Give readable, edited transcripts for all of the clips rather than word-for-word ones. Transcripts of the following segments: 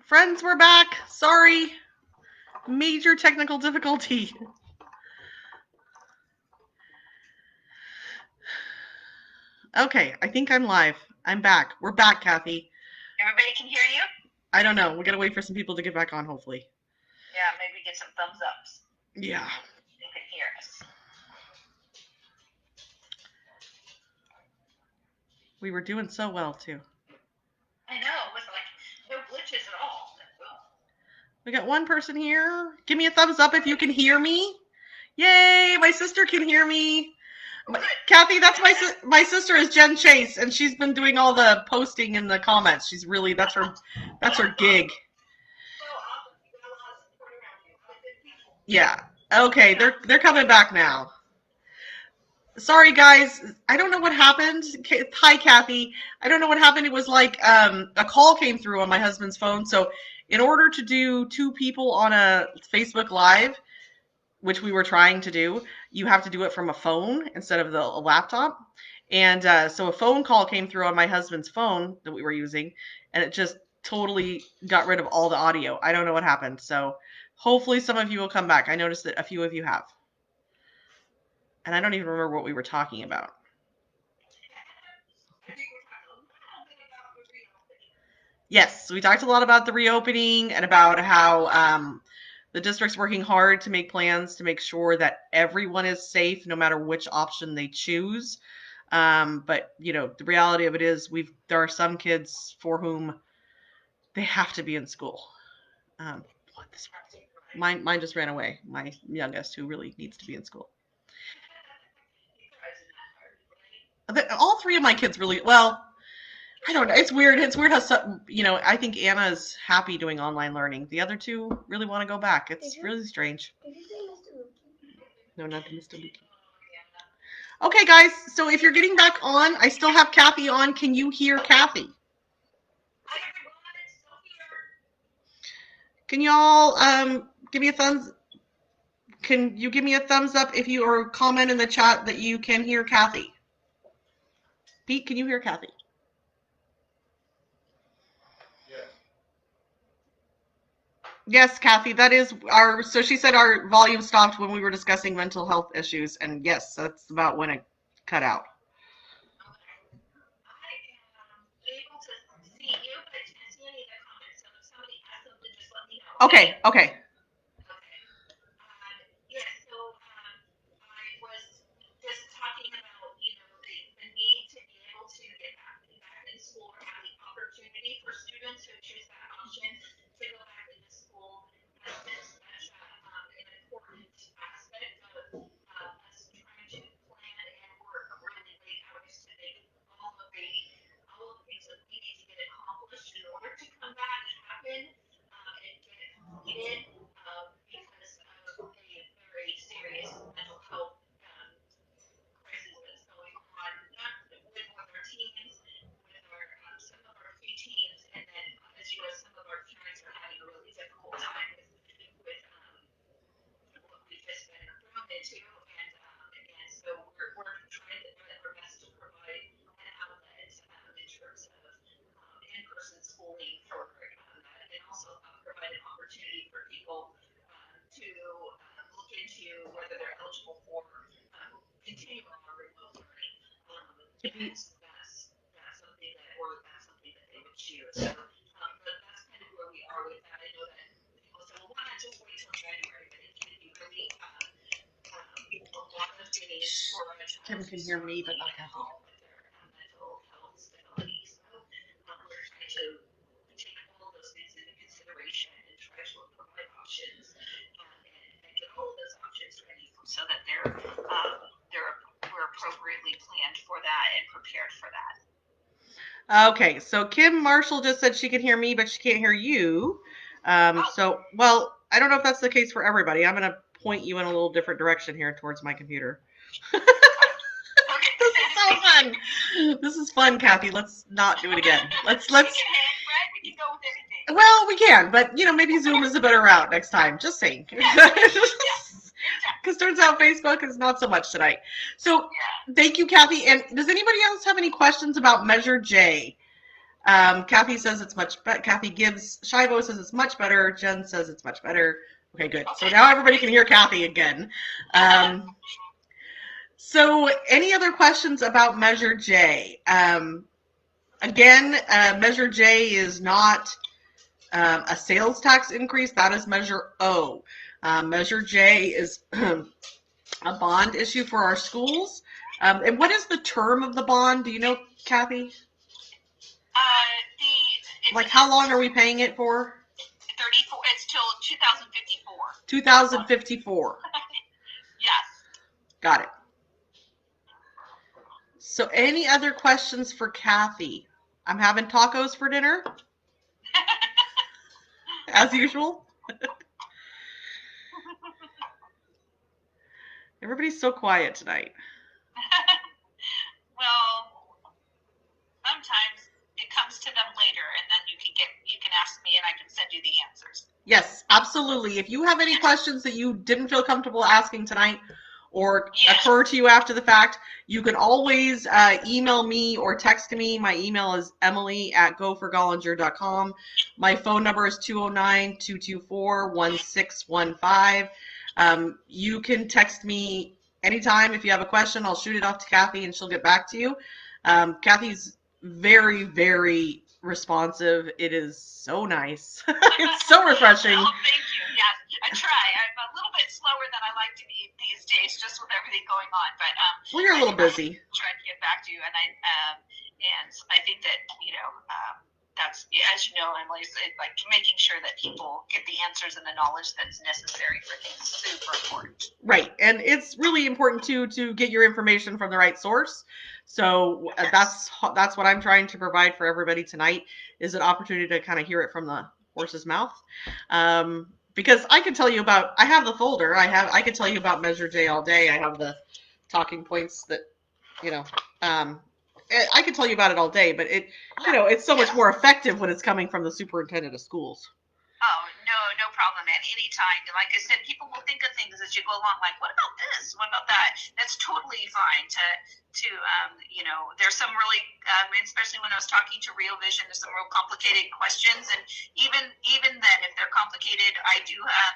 Friends, we're back. Sorry. Major technical difficulty. Okay, I think I'm live. I'm back. We're back, Kathy. Everybody can hear you? I don't know. We gotta wait for some people to get back on, hopefully. Yeah, maybe get some thumbs ups. Yeah. You can hear us. We were doing so well, too. I know, with like no glitches at all. We got one person here. Give me a thumbs up if you can hear me. Yay! My sister can hear me. Kathy, that's my sister is Jen Chase, and she's been doing all the posting in the comments. She's really that's her gig. Yeah. Okay, they're coming back now. Sorry, guys. I don't know what happened. Hi, Kathy. I don't know what happened. It was like a call came through on my husband's phone. So in order to do 2 people on a Facebook Live, which we were trying to do, you have to do it from a phone instead of a laptop. And so a phone call came through on my husband's phone that we were using, and it just totally got rid of all the audio. I don't know what happened. So hopefully some of you will come back. I noticed that a few of you have. And I don't even remember what we were talking about. Yes, we talked a lot about the reopening and about how the district's working hard to make plans to make sure that everyone is safe no matter which option they choose. But, you know, the reality of it is there are some kids for whom they have to be in school. Mine just ran away, my youngest, who really needs to be in school. All 3 of my kids really, well, I don't know. It's weird. It's weird how some, I think Anna's happy doing online learning. The other 2 really want to go back. It's really strange. No, not Mr. Luki. Okay, guys. So if you're getting back on, I still have Kathy on. Can you hear Kathy? Can y'all give me a thumbs? Can you give me a thumbs up if you or comment in the chat that you can hear Kathy? Pete, can you hear Kathy? Yes, Kathy, that is so she said our volume stopped when we were discussing mental health issues, and yes, that's about when it cut out. I am able to see you, but I can't see any of the comments, so if somebody has something, just let me know. Okay. Yeah, so I was just talking about, the need to be able to get back in school or have the opportunity for students who choose that option to go back into school. Has been such an important aspect of us trying to plan and work really late hours to make all of the things that we need to get accomplished in order to come back happen and get it completed because of a very serious mental health crisis that's going on, not with our teens, with some of our preteens, and then as you know, some of our parents are having a really difficult time with what we've just been thrown into, and so we're trying our best to provide an outlet in terms of in-person schooling for that, and also provide an opportunity for people to look into whether they're eligible for continuing on remote learning. That's something that they would choose. So, but that's kind of where we are with that. I know that people say, well, why not just wait till January? But it can be really a lot of days for a child. Kim can hear me, but not Kathy. With their mental health stability. So we're trying to take all of those things into consideration and try to provide options and get all of those options ready so that we're appropriately planned for that and prepared for that. Okay, so Kim Marshall just said she can hear me, but she can't hear you. So, well, I don't know if that's the case for everybody. I'm going to point you in a little different direction here towards my computer. This is so fun. This is fun, Kathy. Let's not do it again. Let's. We can go with anything. Well, we can, but maybe Zoom is a better route next time. Just saying. Because turns out Facebook is not so much tonight. So thank you, Kathy. And does anybody else have any questions about Measure J? Kathy says it's much better. Kathy gives. Shivo says it's much better. Jen says it's much better. Okay, good. So now everybody can hear Kathy again. So any other questions about Measure J? Again, Measure J is not a sales tax increase. That is Measure O. Measure J is a bond issue for our schools. And what is the term of the bond? Do you know, Kathy? Like, how long are we paying it for? 34. It's till 2054. 2054. Yes. Got it. So any other questions for Kathy? I'm having tacos for dinner, as usual. Everybody's so quiet tonight. Well, sometimes it comes to them later, and then you can ask me, and I can send you the answers. Yes, absolutely. If you have any questions that you didn't feel comfortable asking tonight or occur to you after the fact, you can always email me or text me. My email is emily@goforgollinger.com. My phone number is 209-224-1615. You can text me anytime if you have a question. I'll shoot it off to Kathy and she'll get back to you. Kathy's very, very responsive. It is so nice. It's so refreshing. Oh, thank you. Yes, I try. I'm a little bit slower than I like to be these days, just with everything going on. But well, you're a little busy. Trying to get back to you, and I think that that's, as you know, Emily, like making sure that people get the answers and the knowledge that's necessary for things is super important. Right, and it's really important too to get your information from the right source. So that's what I'm trying to provide for everybody tonight, is an opportunity to kind of hear it from the horse's mouth. Because I could tell you about, I have the folder, I could tell you about Measure J all day. I have the talking points that, I could tell you about it all day, but it's so much more effective when it's coming from the superintendent of schools. Oh, no problem at any time. Like I said, people will think of things as you go along, like, what about this? What about that? That's totally fine to there's some really, especially when I was talking to Real Vision, there's some real complicated questions. And even then, if they're complicated, I do have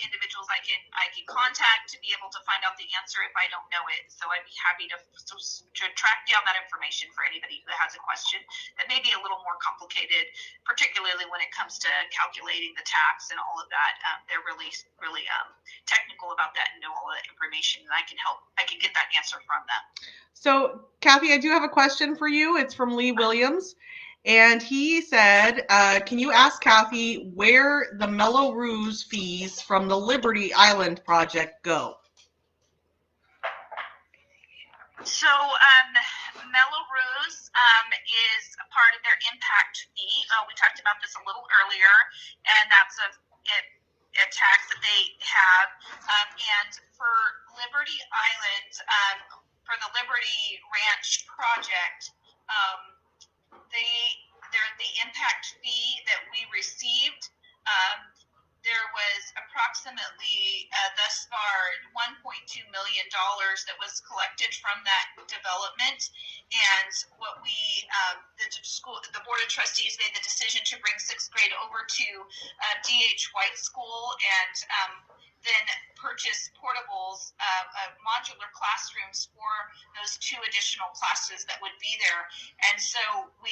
individuals I can contact to be able to find out the answer if I don't know it. So I'd be happy to track down that information for anybody who has a question that may be a little more complicated, particularly when it comes to calculating the tax and all of that. They're really, really technical about that and know all that information, and I can get that answer from them. So, Kathy, I do have a question for you. It's from Lee Williams. And he said, can you ask Kathy where the Melrose fees from the Liberty Island project go? So, Melrose is a part of their impact fee. We talked about this a little earlier, and that's a tax that they have. And for Liberty Island, for the Liberty Ranch project, the impact fee that we received, there was approximately thus far $1.2 million that was collected from that development. And what the Board of Trustees made the decision to bring 6th grade over to D.H. White School and then purchase portables, modular classrooms for those 2 additional classes that would be there. And so we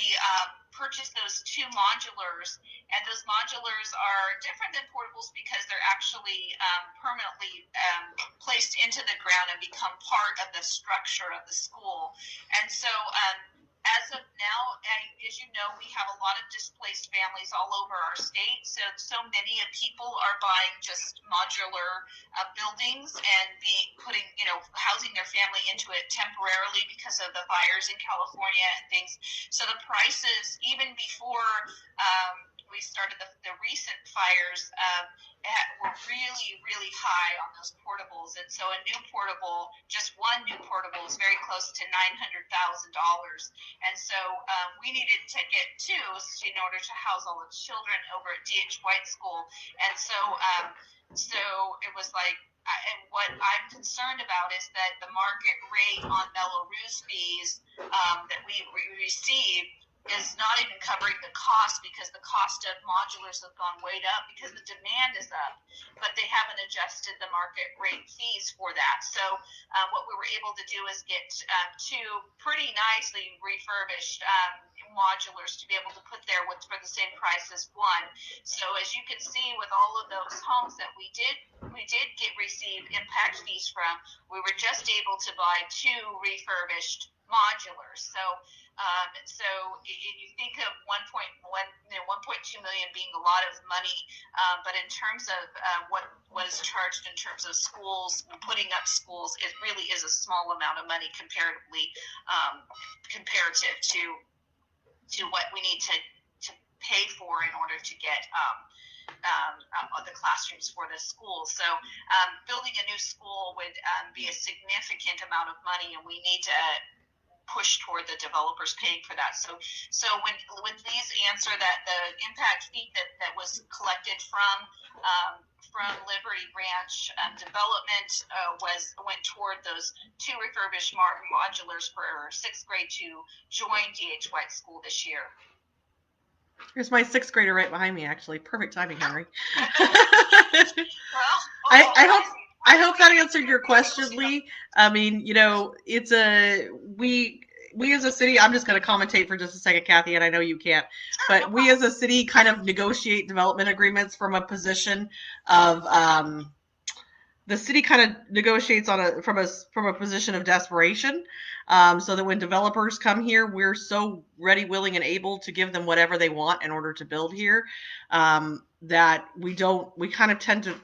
purchased those 2 modulars, and those modulars are different than portables because they're actually permanently placed into the ground and become part of the structure of the school. And so as of now, as you know, we have a lot of displaced families all over our state. So many people are buying just modular buildings and housing their family into it temporarily because of the fires in California and things. So the prices, even before we started the recent fires, were really, really high on those portables. And so a new portable, just one new portable, is very close to $900,000. And so we needed to get 2 in order to house all the children over at D.H. White School. And so it was like, and what I'm concerned about is that the market rate on Melrose fees that we receive is not even covering the cost, because the cost of modulars have gone way up because the demand is up, but they haven't adjusted the market rate fees for that. So what we were able to do is get two pretty nicely refurbished modulars to be able to put there for the same price as one. So as you can see, with all of those homes that we did receive impact fees from, we were just able to buy two refurbished modulars. So if you think of 1.2 million being a lot of money, but in terms of what was charged in terms of schools, putting up schools, it really is a small amount of money comparative to what we need to pay for in order to get the classrooms for the school. So building a new school would be a significant amount of money, and we need to push toward the developers paying for that. So when these answer that the impact fee that was collected from Liberty Branch development went toward those two refurbished modulars for sixth grade to join D.H. White School this year. Here's my sixth grader right behind me, actually. Perfect timing, Henry. I hope that answered your question, Lee. I mean, we as a city, I'm just going to commentate for just a second, Kathy, and I know you can't, but we as a city kind of negotiate development agreements from a position of, the city kind of negotiates from a position of desperation, so that when developers come here, we're so ready, willing, and able to give them whatever they want in order to build here, that we kind of tend to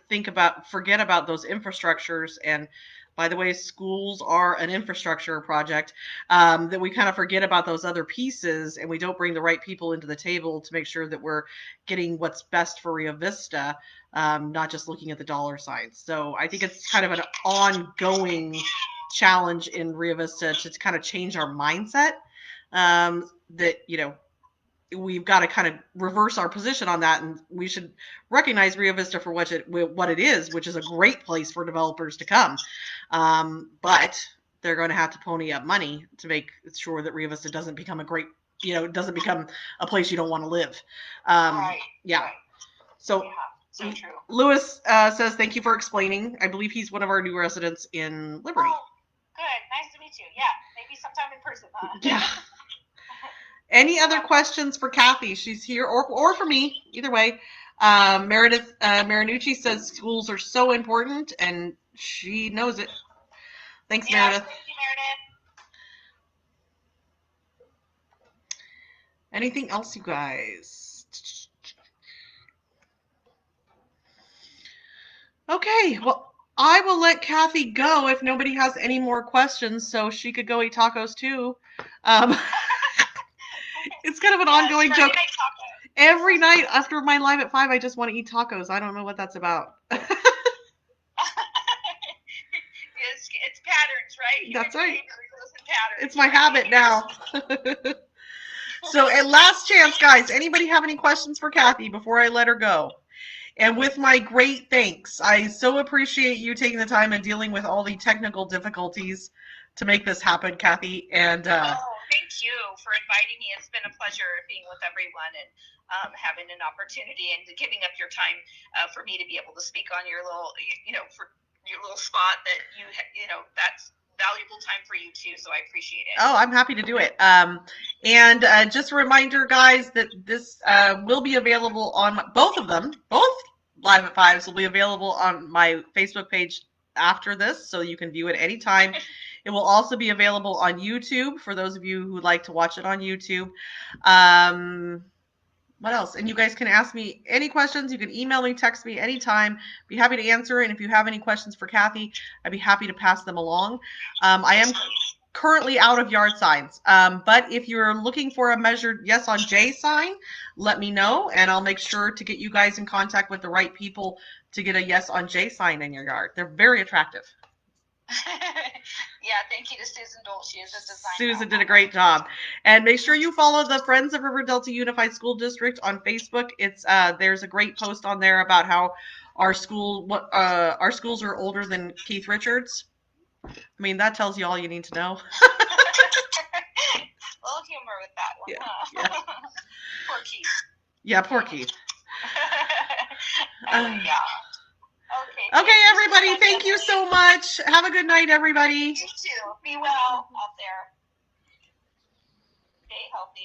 forget about those infrastructures. And by the way, schools are an infrastructure project, that we kind of forget about those other pieces, and we don't bring the right people into the table to make sure that we're getting what's best for Rio Vista, not just looking at the dollar signs. So I think it's kind of an ongoing challenge in Rio Vista to kind of change our mindset, that, we've got to kind of reverse our position on that, and we should recognize Rio Vista for what it is, which is a great place for developers to come. But they're going to have to pony up money to make sure that Rio Vista doesn't become doesn't become a place you don't want to live. Right. Yeah. Right. So, yeah, so true. Lewis says, thank you for explaining. I believe he's one of our new residents in Liberty. Oh, good. Nice to meet you. Yeah, maybe sometime in person, huh? Yeah. Any other questions for Kathy? She's here, or for me, either way. Meredith Marinucci says schools are so important, and she knows it. Thanks, Meredith. Thank you, Meredith. Anything else, you guys? Okay, well, I will let Kathy go if nobody has any more questions, so she could go eat tacos too. It's kind of an ongoing joke. Every night after my live at 5, I just want to eat tacos. I don't know what that's about. It's patterns, right? That's right. It's my habit now. So, at last chance, guys, anybody have any questions for Kathy before I let her go? And with my great thanks, I so appreciate you taking the time and dealing with all the technical difficulties to make this happen, Kathy. And thank you for inviting me. It's been a pleasure being with everyone and having an opportunity and giving up your time for me to be able to speak on your little, for your little spot that that's valuable time for you too. So I appreciate it. Oh, I'm happy to do it. And just a reminder, guys, that this will be available on both of them. Both Live at 5s will be available on my Facebook page after this, so you can view it anytime. It will also be available on YouTube for those of you who would like to watch it on YouTube. What else? And you guys can ask me any questions. You can email me, text me anytime. Be happy to answer. And if you have any questions for Kathy, I'd be happy to pass them along. I am currently out of yard signs. But if you're looking for a measured yes on J sign, let me know, and I'll make sure to get you guys in contact with the right people to get a yes on J sign in your yard. They're very attractive. Yeah, thank you to Susan Dole. She is a designer. Susan did a great job. And make sure you follow the Friends of River Delta Unified School District on Facebook. It's there's a great post on there about how our schools are older than Keith Richards. I mean, that tells you all you need to know. A little humor with that one. Yeah, huh? yeah. Keith. Yeah, poor Keith. Yeah. Okay, everybody, thank you so much. Have a good night, everybody. You too. Be well out there. Stay healthy.